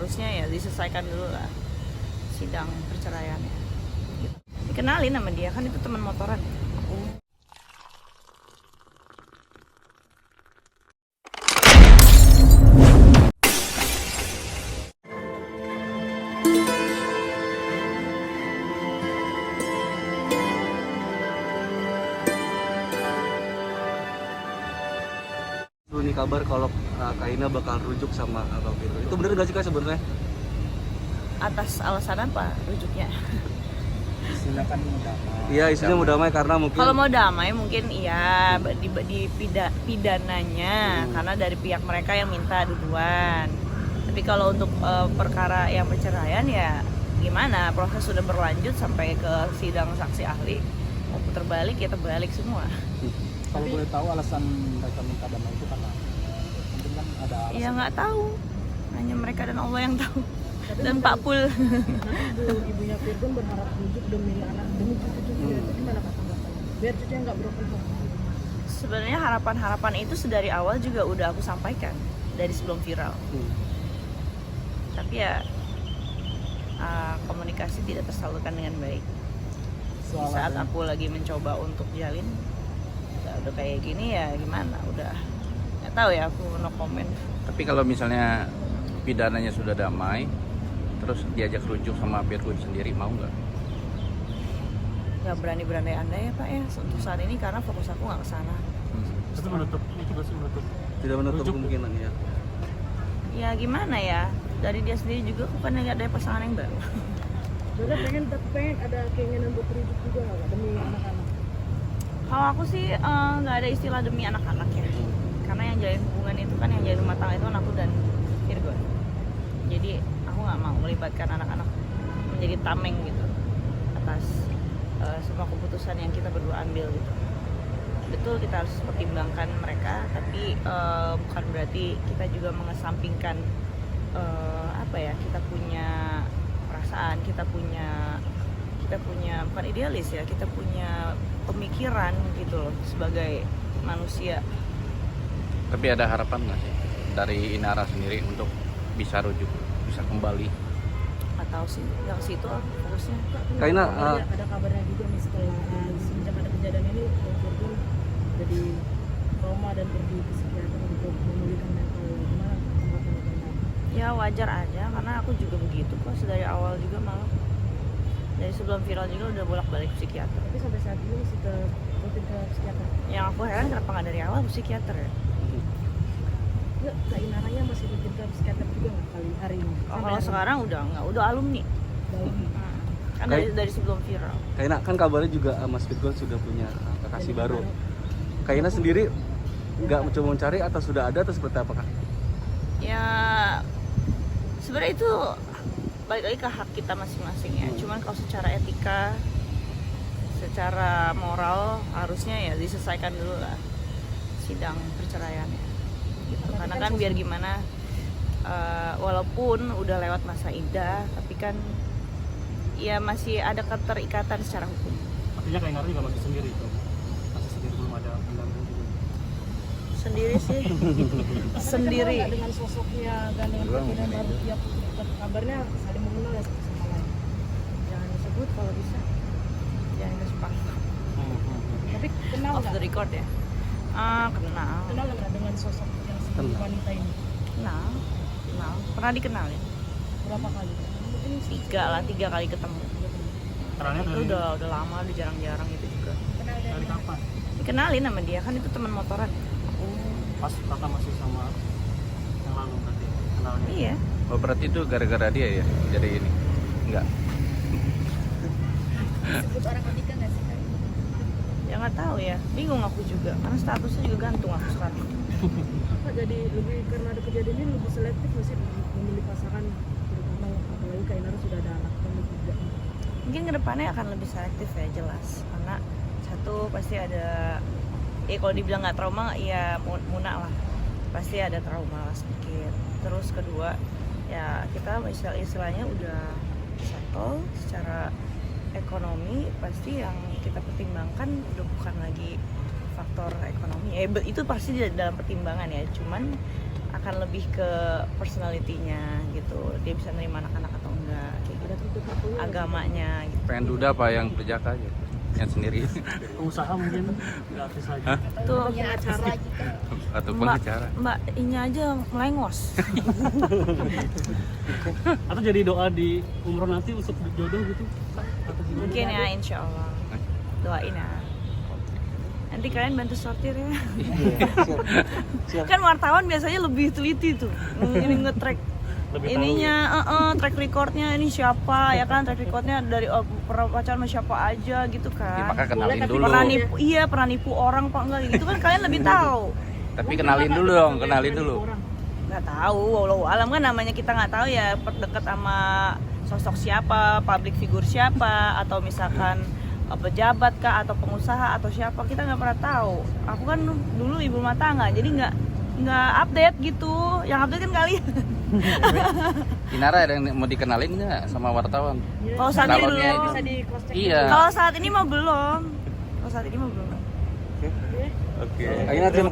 harusnya ya diselesaikan dulu lah sidang perceraiannya. Dikenalin sama dia, kan itu teman motoran. Ini kabar kalau Kak Ina bakal rujuk sama Abang Firgo. Itu bener nggak sih Kak sebenarnya? Atas alasan apa rujuknya? Silakan mau damai. Iya, isinya mau damai karena mungkin Kalau mau damai mungkin iya di pidananya karena dari pihak mereka yang minta duluan. Tapi kalau untuk perkara yang perceraian ya gimana? Proses sudah berlanjut sampai ke sidang saksi ahli. Mau putar balik ya terbalik semua. Kalau boleh tahu alasan mereka minta damai itu karena mungkin kan ada alasan. Ya nggak tahu. Hanya mereka dan Allah yang tahu. Dan Pak Pul. Ibunya Firgon berharap rujuk demi anak, demi cucu-cucunya. Itu gimana Kak tanggapannya? Biar cucunya nggak broken home. Sebenarnya harapan-harapan itu sedari awal juga udah aku sampaikan dari sebelum viral. Tapi ya komunikasi tidak tersalurkan dengan baik. Di saat aku lagi mencoba untuk jalin, udah kayak gini ya gimana? Udah nggak tahu ya, aku no comment. Tapi kalau misalnya pidananya sudah damai, terus diajak rujuk sama Firgo sendiri, mau nggak? Nggak berani berandai-andai ya Pak ya untuk saat ini karena fokus aku nggak ke sana. Itu menutup, itu pasti menutup. tidak menutup Rujuk. kemungkinan ya. Ya gimana ya? Dari dia sendiri juga aku kan lihat ada pasangan yang baru. Pengen ada keinginan buat rujuk juga nggak demi anak-anak. Kalau aku sih nggak ada istilah demi anak-anak ya. Karena yang jalin hubungan itu kan yang jalin rumah tangga itu kan aku dan Firgo. Jadi aku nggak mau melibatkan anak-anak menjadi tameng gitu atas semua keputusan yang kita berdua ambil gitu. Betul kita harus pertimbangkan mereka, tapi bukan berarti kita juga mengesampingkan apa ya, kita punya perasaan, kita punya bukan idealis ya, kita punya pemikiran gitu loh sebagai manusia. Tapi ada harapan nggak sih dari Inara sendiri untuk bisa rujuk, bisa kembali? Atau sih yang situ fokusnya. Kak Ina, Ada kabarnya juga nih setelah semenjak ada kejadian ini Firgon jadi trauma dan pergi ke psikiater untuk memulihkan mental. Gimana tanggapan? Ya wajar aja karena aku juga begitu kok dari awal juga, malah dari sebelum viral juga udah bolak-balik psikiater. Tapi sampai saat ini masih rutin ke psikiater. Yang aku heran kenapa nggak dari awal psikiater ya? Enggak, Kak Inaranya masih rutin ke psikiater juga nggak kali hari ini? Oh, kalau sekarang udah nggak, udah alumni. Kan dari sebelum viral. Kak Ina, kan kabarnya juga Mas Firgo sudah punya kekasih baru. Kak Ina sendiri nggak mencoba mencari atau sudah ada atau seperti apakah? Ya sebenarnya itu balik lagi ke hak kita masing-masing ya. Cuman kalau secara etika, secara moral harusnya ya diselesaikan dulu lah sidang perceraiannya gitu. Karena kan biar gimana walaupun udah lewat masa iddah, tapi kan ya masih ada keterikatan secara hukum. Artinya kayak Inara juga masih sendiri itu. Masih sendiri, belum ada pendamping juga. Sendiri sih. Sendiri. Kenal nggak dengan sosoknya dan dengan keinginan baru dia kabarnya saling mengenal ya satu sama lain. Jangan disebut kalau bisa. Jangan disepah. Tapi kenal Off the nggak? record ya. Kenal. Kenal nggak dengan sosok yang si Kenal. wanita ini? Kenal. Pernah dikenalin. Berapa kali? Mungkin Tiga kali ketemu. Kenalnya Itu dari, udah lama, udah jarang-jarang itu juga. kenal dari dari kapan? Dikenalin sama dia, kan itu teman motoran. Pas kakak masih sama yang lalu berarti kenalnya. Iya. Oh, berarti itu gara-gara dia ya jadi ini? Enggak. sebut orang ketiga nggak sih? Ya nggak tahu ya, bingung aku juga. Karena statusnya juga gantung aku sekarang. Kak, jadi lebih karena ada kejadian ini lebih selektif nggak sih memilih pasangan, terutama apalagi Kak Inara sudah ada anak dan juga. Mungkin kedepannya akan lebih selektif ya, jelas. Karena satu pasti ada, kalau dibilang nggak trauma, ya muna lah. Pasti ada trauma lah sedikit. Terus kedua, ya kita istilahnya udah settle secara ekonomi, pasti yang kita pertimbangkan udah bukan lagi faktor ekonomi. Itu pasti dalam pertimbangan ya. Cuman akan lebih ke personality-nya gitu, dia bisa nerima anak-anak atau enggak kayak gitu. Ada tipe-tipenya. Agamanya gitu. Pengen duda apa yang berjaka aja yang sendiri Pengusaha mungkin gratis aja. Tuh Pengacara juga. atau Mbak, pengacara. Mbak ini aja melengos. Atau jadi doa di umroh nanti untuk jodoh gitu. Atau gimana? Mungkin ya, insya Allah. Doain ya. Nanti kalian bantu sortir ya. Siap. Kan wartawan biasanya lebih teliti tuh. Ini nge-track Lebih ininya, track recordnya ini siapa ya kan, track recordnya dari pacaran sama siapa aja gitu Ya, maka kan. kenalin tapi dulu. Pernah nipu, iya pernah nipu orang apa enggak gitu kan kalian lebih tahu. Tapi kenalin dulu dong, kenalin dulu. Nggak tahu, wallahu alam kan namanya kita nggak tahu ya dekat sama sosok siapa, public figure siapa, atau misalkan pejabat kah atau pengusaha atau siapa, kita nggak pernah tahu. Aku kan dulu ibu rumah tangga jadi nggak update gitu, yang update kan kalian. Inara ada yang mau dikenalin nggak sama wartawan? Kalau saat ini Calonnya belum. itu. Bisa di cross check. Iya. Kalau saat ini mah belum. Kalau saat ini mah belum. Oke. Akhirnya terima